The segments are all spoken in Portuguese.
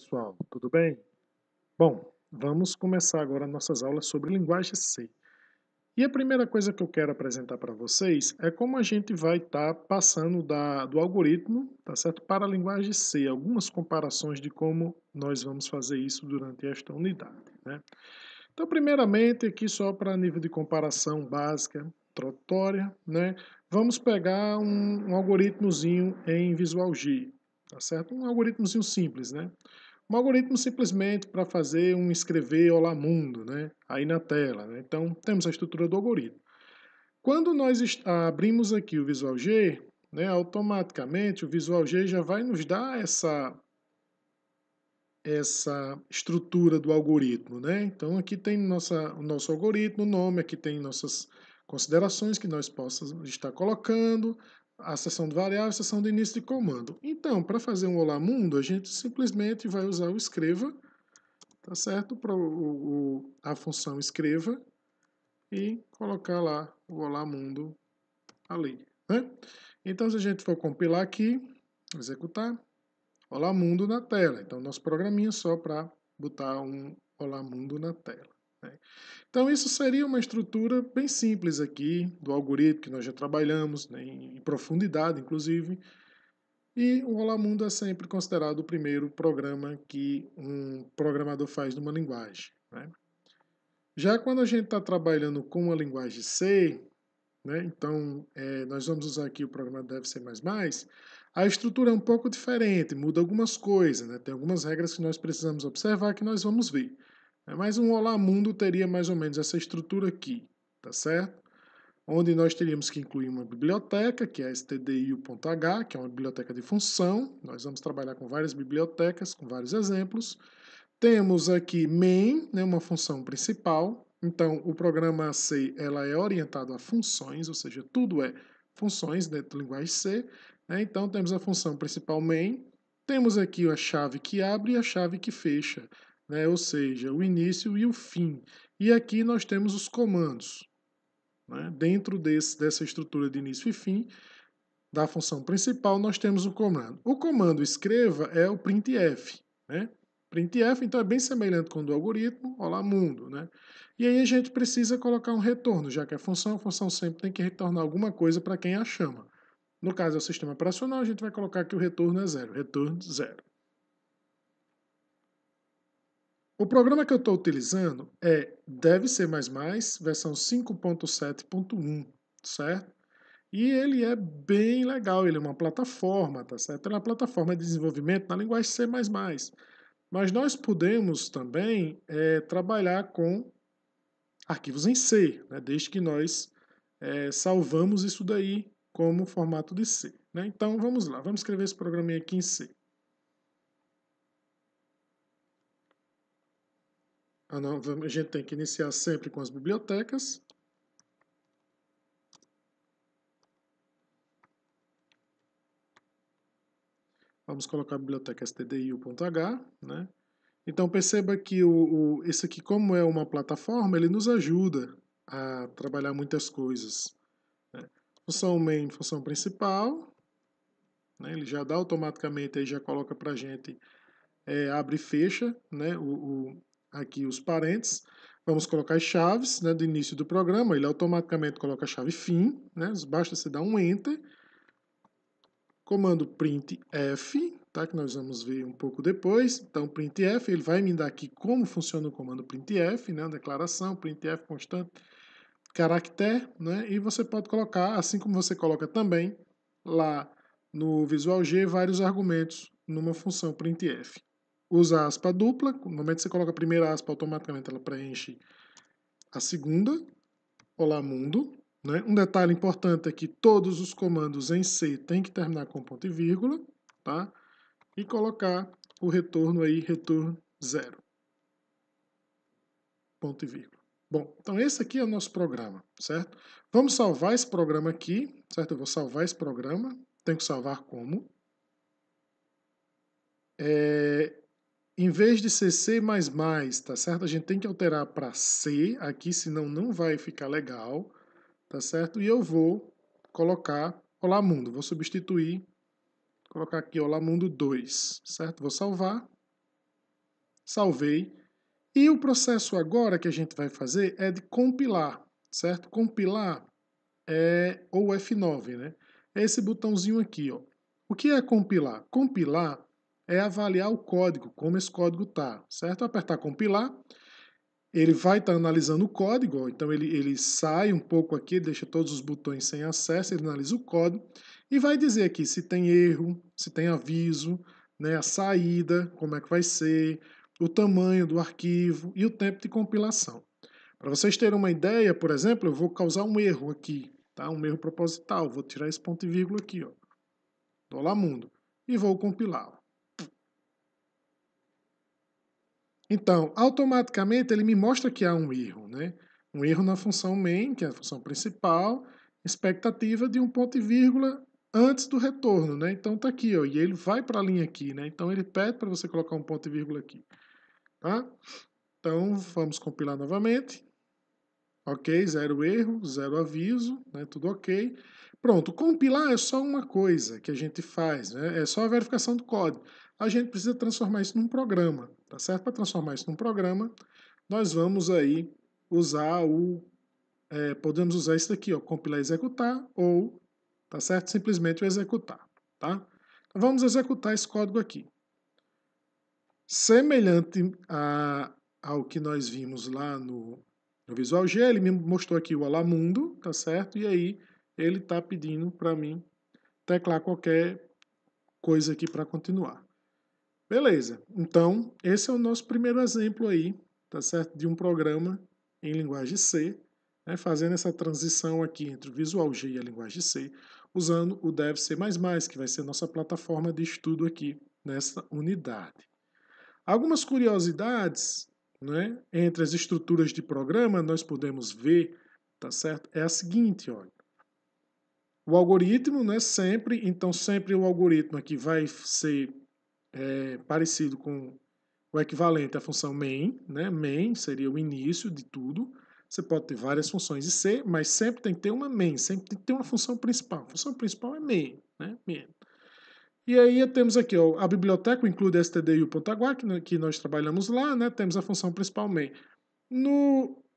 pessoal, tudo bem? Bom, vamos começar agora nossas aulas sobre linguagem C. E a primeira coisa que eu quero apresentar para vocês é como a gente vai estar passando do algoritmo, tá certo, para a linguagem C, algumas comparações de como nós vamos fazer isso durante esta unidade, né? Então, primeiramente, aqui só para nível de comparação básica, introdutória, né? Vamos pegar um algoritmozinho em Visual G, tá certo? Um algoritmozinho simples, né? Um algoritmo simplesmente para fazer um escrever Olá Mundo, né? Aí na tela, né? Então, temos a estrutura do algoritmo. Quando nós abrimos aqui o Visual G, né, automaticamente o Visual G já vai nos dar essa estrutura do algoritmo, né? Então, aqui tem o nosso algoritmo, o nome, aqui tem nossas considerações que nós possamos estar colocando, a seção de variável, a seção de início de comando. Então, para fazer um Olá Mundo, a gente simplesmente vai usar o escreva, tá certo? Para a função escreva e colocar lá o Olá Mundo ali, né? Então, se a gente for compilar aqui, executar, Olá Mundo na tela. Então, nosso programinha só para botar um Olá Mundo na tela, né? Então, isso seria uma estrutura bem simples aqui do algoritmo que nós já trabalhamos, né, em profundidade, inclusive. E o Olá Mundo é sempre considerado o primeiro programa que um programador faz numa linguagem, né? Já quando a gente está trabalhando com a linguagem C, né, então nós vamos usar aqui o programa Dev C++, a estrutura é um pouco diferente, muda algumas coisas, né, tem algumas regras que nós precisamos observar que nós vamos ver. Mas um Olá Mundo teria mais ou menos essa estrutura aqui, tá certo? Onde nós teríamos que incluir uma biblioteca, que é stdio.h, que é uma biblioteca de função. Nós vamos trabalhar com várias bibliotecas, com vários exemplos. Temos aqui main, né, uma função principal. Então, o programa C ela é orientado a funções, ou seja, tudo é funções dentro da linguagem C, né? Então, temos a função principal main. Temos aqui a chave que abre e a chave que fecha, né? Ou seja, o início e o fim. E aqui nós temos os comandos, né? Dentro dessa estrutura de início e fim, da função principal, nós temos o comando. O comando escreva é o printf, né? Printf, então, é bem semelhante com o do algoritmo, olá mundo, né? E aí a gente precisa colocar um retorno, já que a função sempre tem que retornar alguma coisa para quem a chama. No caso é o sistema operacional, a gente vai colocar que o retorno é zero, retorno zero. O programa que eu estou utilizando é DevC++, versão 5.7.1, certo? E ele é bem legal, ele é uma plataforma, tá certo? Ele é uma plataforma de desenvolvimento na linguagem C++. Mas nós podemos também trabalhar com arquivos em C, né? Desde que nós salvamos isso daí como formato de C, né? Então vamos lá, vamos escrever esse programinha aqui em C. A gente tem que iniciar sempre com as bibliotecas. Vamos colocar a biblioteca stdio.h, né? Então perceba que esse aqui, como é uma plataforma, ele nos ajuda a trabalhar muitas coisas, né? Função main, função principal, né? Ele já dá automaticamente, aí já coloca para a gente, abre e fecha, né? Aqui os parênteses. Vamos colocar as chaves, né, do início do programa, ele automaticamente coloca a chave fim, né? Basta você dar um enter. Comando printf, tá, que nós vamos ver um pouco depois. Então, printf, ele vai me dar aqui como funciona o comando printf, né, a declaração, printf constante, caractere, né, e você pode colocar, assim como você coloca também lá no Visual G, vários argumentos numa função printf. Usa aspa dupla, no momento que você coloca a primeira aspa, automaticamente ela preenche a segunda. Olá mundo, né? Um detalhe importante é que todos os comandos em C têm que terminar com ponto e vírgula, tá? E colocar o retorno aí, retorno zero. Ponto e vírgula. Bom, então esse aqui é o nosso programa, certo? Vamos salvar esse programa aqui, certo? Eu vou salvar esse programa. Tenho que salvar como? Em vez de ser C++, tá certo? A gente tem que alterar para C aqui, senão não vai ficar legal, tá certo? E eu vou colocar Olá Mundo, vou substituir, colocar aqui Olá Mundo 2, certo? Vou salvar. salvei. E o processo agora que a gente vai fazer é de compilar, certo? Compilar é ou F9, né? É esse botãozinho aqui, ó. O que é compilar? Compilar é avaliar o código, como esse código tá, certo? Apertar compilar, ele vai estar analisando o código, ó. Então ele sai um pouco aqui, deixa todos os botões sem acesso, ele analisa o código e vai dizer aqui se tem erro, se tem aviso, né, a saída, como é que vai ser, o tamanho do arquivo e o tempo de compilação. Para vocês terem uma ideia, por exemplo, eu vou causar um erro aqui, tá? Um erro proposital. Vou tirar esse ponto e vírgula aqui, ó. Do Olá Mundo. E vou compilar. Então, automaticamente ele me mostra que há um erro, né? Um erro na função main, que é a função principal, expectativa de um ponto e vírgula antes do retorno, né? Então tá aqui, ó, e ele vai para a linha aqui, né? Então ele pede para você colocar um ponto e vírgula aqui, tá? Então vamos compilar novamente. Ok, zero erro, zero aviso, né? Tudo ok. Pronto, compilar é só uma coisa que a gente faz, né? É só a verificação do código. A gente precisa transformar isso num programa, tá certo? Para transformar isso num programa, nós vamos aí usar podemos usar isso daqui, ó, compilar e executar, ou, tá certo? Simplesmente o executar, tá? Então vamos executar esse código aqui. Semelhante ao que nós vimos lá no Visual G, ele me mostrou aqui o Olá Mundo, tá certo? E aí ele está pedindo para mim teclar qualquer coisa aqui para continuar. Beleza. Então, esse é o nosso primeiro exemplo aí, tá certo? De um programa em linguagem C, né? Fazendo essa transição aqui entre o Visual G e a linguagem C, usando o Dev C++, que vai ser nossa plataforma de estudo aqui nessa unidade. Algumas curiosidades, né, entre as estruturas de programa, nós podemos ver, tá certo? É a seguinte, olha. O algoritmo, né, sempre o algoritmo aqui vai ser parecido com o equivalente à função main, né? Main seria o início de tudo. Você pode ter várias funções de C, mas sempre tem que ter uma main, sempre tem que ter uma função principal. A função principal é main, né? Main. E aí temos aqui ó, a biblioteca, inclui std e o .agua, que nós trabalhamos lá, né? Temos a função principal main.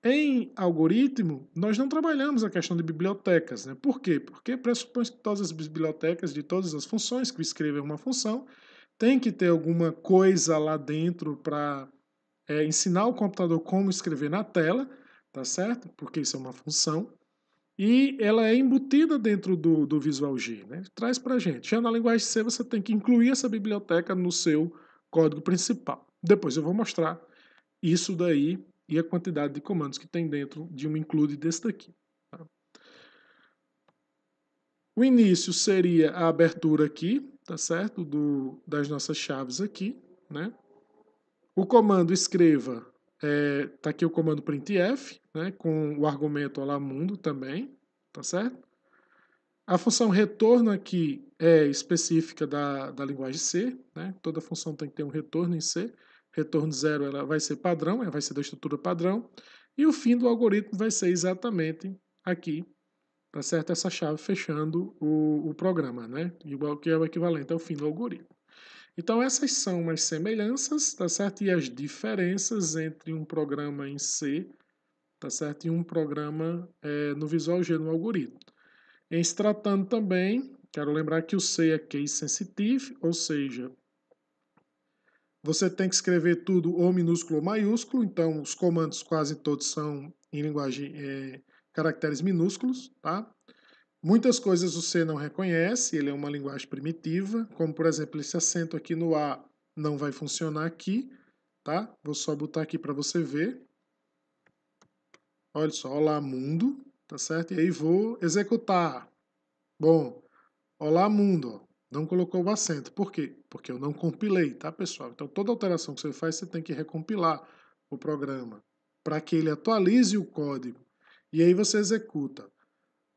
Em algoritmo, nós não trabalhamos a questão de bibliotecas. Né? Por quê? Porque pressupõe que todas as bibliotecas de todas as funções que escrevem uma função tem que ter alguma coisa lá dentro para ensinar o computador como escrever na tela, tá certo? Porque isso é uma função. E ela é embutida dentro do Visual G, né? Traz para a gente. Já na linguagem C, você tem que incluir essa biblioteca no seu código principal. Depois eu vou mostrar isso daí e a quantidade de comandos que tem dentro de um include desse daqui. Tá? O início seria a abertura aqui, tá certo? Das nossas chaves aqui, né? O comando escreva, tá aqui o comando printf, né? Com o argumento olá mundo também, tá certo? A função retorno aqui é específica da linguagem C, né? Toda função tem que ter um retorno em C. Retorno zero ela vai ser padrão, vai ser da estrutura padrão. E o fim do algoritmo vai ser exatamente aqui, tá certo? Essa chave fechando o programa, né? Igual que é o equivalente ao fim do algoritmo. Então essas são as semelhanças, tá certo? E as diferenças entre um programa em C, tá certo? E um programa no Visual G, no algoritmo. Em se tratando também, quero lembrar que o C é case sensitive, ou seja, você tem que escrever tudo ou minúsculo ou maiúsculo, então os comandos quase todos são em linguagem caracteres minúsculos, tá? Muitas coisas o C não reconhece, ele é uma linguagem primitiva, como por exemplo esse acento aqui no A não vai funcionar aqui, tá? Vou só botar aqui para você ver. Olha só, olá mundo, tá certo? E aí vou executar. Bom, olá mundo, ó. Não colocou o acento. Por quê? Porque eu não compilei, tá, pessoal? Então toda alteração que você faz, você tem que recompilar o programa para que ele atualize o código. E aí você executa.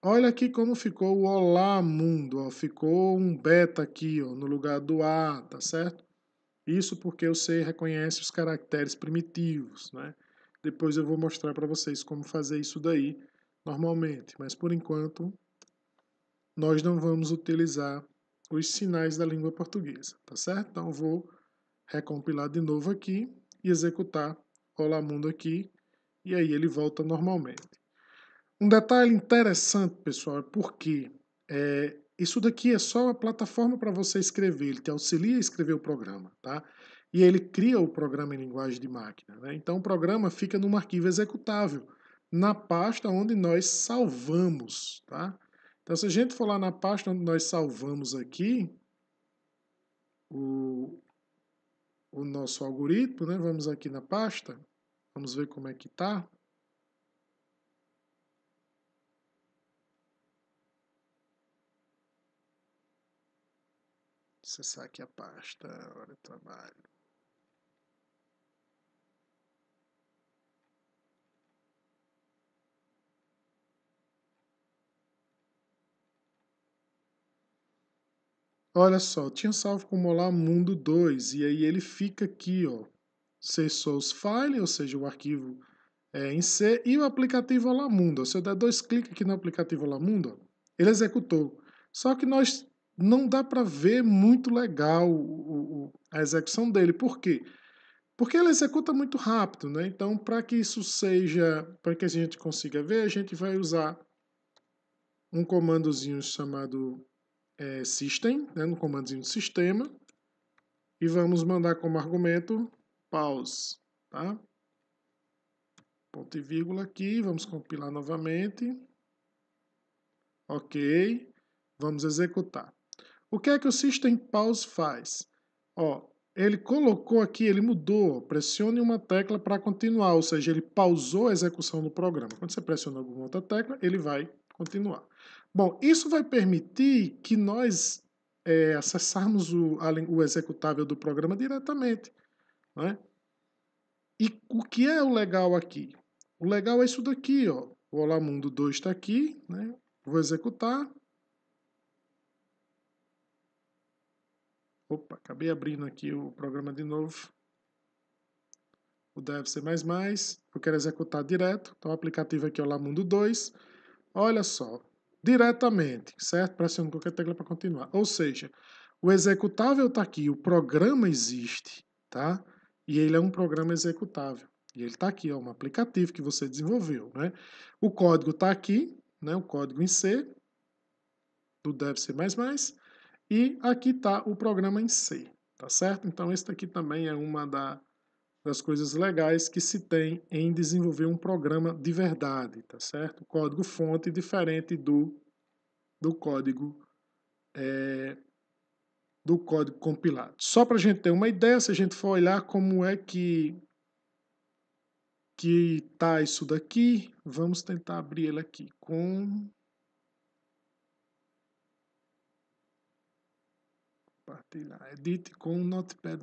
Olha aqui como ficou o olá mundo, ó. Ficou um beta aqui, ó, no lugar do A, tá certo? Isso porque o C reconhece os caracteres primitivos, né? Depois eu vou mostrar para vocês como fazer isso daí normalmente, mas por enquanto nós não vamos utilizar os sinais da língua portuguesa, tá certo? Então eu vou recompilar de novo aqui e executar Olá Mundo aqui, e aí ele volta normalmente. Um detalhe interessante, pessoal, é porque isso daqui é só uma plataforma para você escrever, ele te auxilia a escrever o programa, tá? E ele cria o programa em linguagem de máquina, né? Então o programa fica num arquivo executável, na pasta onde nós salvamos, tá? Então se a gente for lá na pasta onde nós salvamos aqui o, o nosso algoritmo, né? Vamos aqui na pasta, vamos ver como é que tá. Acessar aqui a pasta, hora de trabalho. Olha só, tinha salvo como Olá Mundo 2, e aí ele fica aqui, ó, C source file, ou seja, o arquivo em C, e o aplicativo Olá Mundo. Se eu der dois cliques aqui no aplicativo Olá Mundo, ó, ele executou. Só que nós não dá para ver muito legal a execução dele. Por quê? Porque ele executa muito rápido, né? Então, para que isso seja, para que a gente consiga ver, a gente vai usar um comandozinho chamado system, né, no comandozinho de sistema, e vamos mandar como argumento pause, tá? Ponto e vírgula aqui, vamos compilar novamente. Ok, vamos executar. O que é que o system pause faz? Ó, ele colocou aqui, ele mudou, pressione uma tecla para continuar, ou seja, ele pausou a execução do programa. Quando você pressiona alguma outra tecla, ele vai continuar. Bom, isso vai permitir que nós acessarmos o executável do programa diretamente, né? E o que é o legal aqui? O legal é isso daqui, ó. O Olá Mundo 2 está aqui, né? Vou executar. Opa, acabei abrindo aqui o programa de novo. O dev C++, eu quero executar direto. Então o aplicativo aqui é o Olá Mundo 2. Olha só, diretamente, certo? Pressiono qualquer tecla para continuar. Ou seja, o executável está aqui, o programa existe, tá? E ele é um programa executável. E ele está aqui, é um aplicativo que você desenvolveu, né? O código está aqui, né? O código em C, do dev C++, e aqui está o programa em C, tá certo? Então, esse daqui também é uma das coisas legais que se tem em desenvolver um programa de verdade, tá certo? O código-fonte diferente do código do código compilado. Só para a gente ter uma ideia, se a gente for olhar como é que tá isso daqui, vamos tentar abrir ele aqui com compartilhar, edit com Notepad++.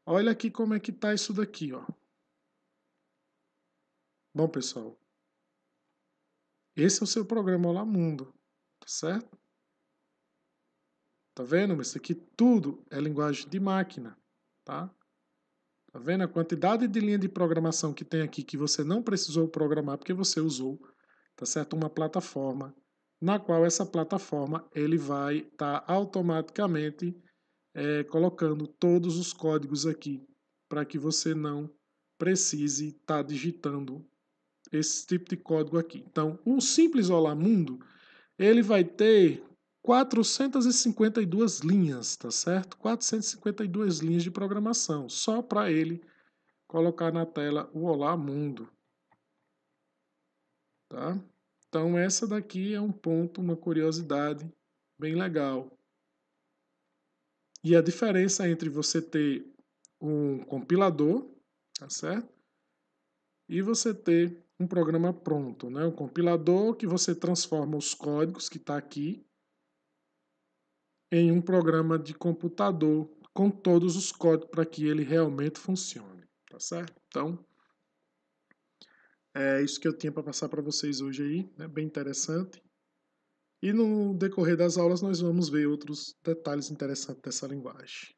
Olha aqui como é que tá isso daqui, ó. Bom, pessoal, esse é o seu programa Olá Mundo, tá certo? Tá vendo? Isso aqui tudo é linguagem de máquina, tá? Tá vendo a quantidade de linha de programação que tem aqui que você não precisou programar porque você usou, tá certo? Uma plataforma na qual essa plataforma ele vai estar automaticamente colocando todos os códigos aqui para que você não precise estar digitando esse tipo de código aqui. Então, o simples Olá Mundo ele vai ter 452 linhas, tá certo? 452 linhas de programação, só para ele colocar na tela o Olá Mundo, tá? Então essa daqui é um ponto, uma curiosidade bem legal. E a diferença entre você ter um compilador, tá certo? E você ter um programa pronto, né? Um compilador que você transforma os códigos que está aqui em um programa de computador com todos os códigos para que ele realmente funcione, tá certo? Então, é isso que eu tinha para passar para vocês hoje aí, né? Bem interessante. E no decorrer das aulas nós vamos ver outros detalhes interessantes dessa linguagem.